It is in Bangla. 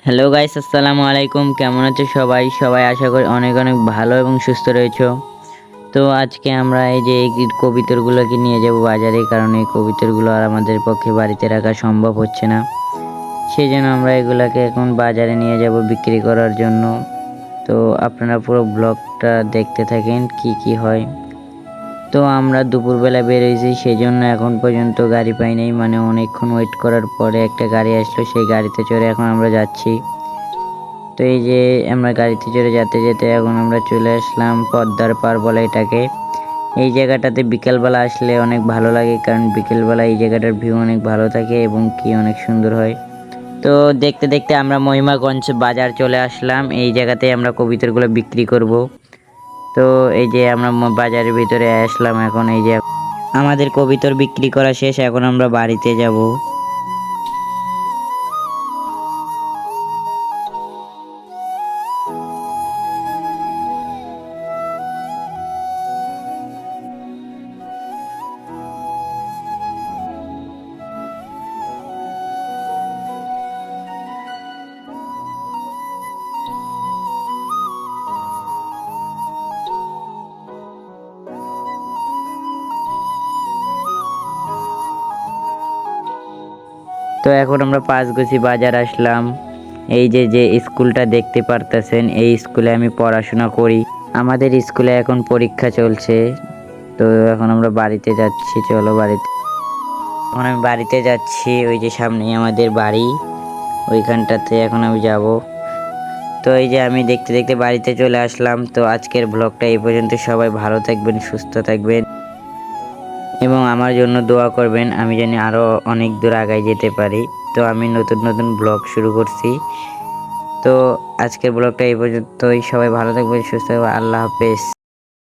হ্যালো গাইস, আসসালামু আলাইকুম। কেমন আছো সবাই? সবাই আশা করি অনেক অনেক ভালো এবং সুস্থ রয়েছো। তো আজকে আমরা এই যে এই কবিতরগুলোকে নিয়ে যাব বাজারে, কারণ এই কবিতরগুলো আর আমাদের পক্ষে বাড়িতে রাখা সম্ভব হচ্ছে না। সেই জন্য আমরা এগুলাকে এখন বাজারে নিয়ে যাব বিক্রি করার জন্য। তো আপনারা পুরো ব্লগটা দেখতে থাকেন কি কি হয়। তো আমরা দুপুরবেলা বেরিয়েছি, সেই জন্য এখন পর্যন্ত গাড়ি পাই নাই, মানে অনেকক্ষণ ওয়েট করার পরে একটা গাড়ি আসলো, সেই গাড়িতে চড়ে এখন আমরা যাচ্ছি। তো এই যে আমরা গাড়িতে চড়ে যেতে যেতে এখন আমরা চলে আসলাম পদ্মার পার বলে এটাকে। এই জায়গাটাতে বিকেলবেলা আসলে অনেক ভালো লাগে, কারণ বিকেলবেলা এই জায়গাটার ভিউ অনেক ভালো থাকে এবং কি অনেক সুন্দর হয়। তো দেখতে দেখতে আমরা মহিমাগঞ্জ বাজার চলে আসলাম। এই জায়গাতে আমরা কবিতরগুলো বিক্রি করব। তো এই যে আমরা বাজারের ভিতরে আসলাম, এখন এই যে আমাদের কবিতর বিক্রি করা শেষ, এখন আমরা বাড়িতে যাব। তো এখন আমরা পাঁচগুছি বাজার আসলাম। এই যে যে স্কুলটা দেখতে পারতেছেন, এই স্কুলে আমি পড়াশোনা করি। আমাদের স্কুলে এখন পরীক্ষা চলছে। তো এখন আমরা বাড়িতে যাচ্ছি, চলো বাড়িতে। এখন আমি বাড়িতে যাচ্ছি, ওই যে সামনেই আমাদের বাড়ি, ওইখানটাতে এখন আমি যাব। তো এই যে আমি দেখতে দেখতে বাড়িতে চলে আসলাম। তো আজকের ব্লগটা এই পর্যন্ত। সবাই ভালো থাকবেন, সুস্থ থাকবেন এবং আমার জন্য দোয়া করবেন, আমি জানি আরও অনেক দূর আগায় যেতে পারি। তো আমি নতুন নতুন ব্লগ শুরু করছি। তো আজকের ব্লগটা এই পর্যন্তই। সবাই ভালো থাকবেন, সুস্থ থাকবেন। আল্লাহ হাফেজ।